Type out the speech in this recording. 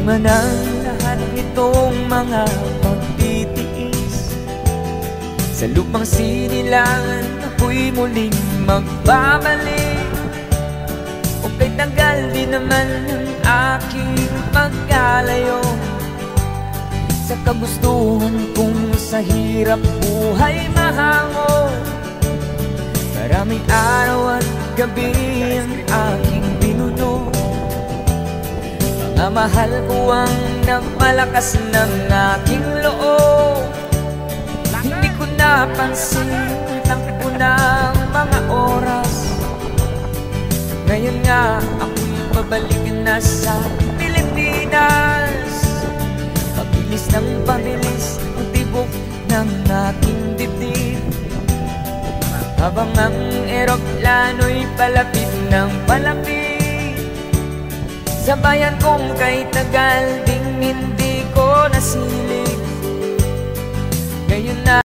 man ang lahat nitong mga pagtitiis, sa lupang sinilangan ako'y muling magbabalik. O kay tagal din naman ang aking pagkalayo sa kagustuhan kong sa hirap buhay mahango. Maraming araw at gabi ang aking binuno, mga mahal ko ang nagmalakas ng aking loob. Hindi ko napansin ang unang mga oras. Ngayon nga ako'y pabalik na sa Pilipinas. Pabilis ng pabilis ang tibok ng aking dibdib, habang ang eroplano'y palapit ng palapit sa bayan kong kay tagal ding hindi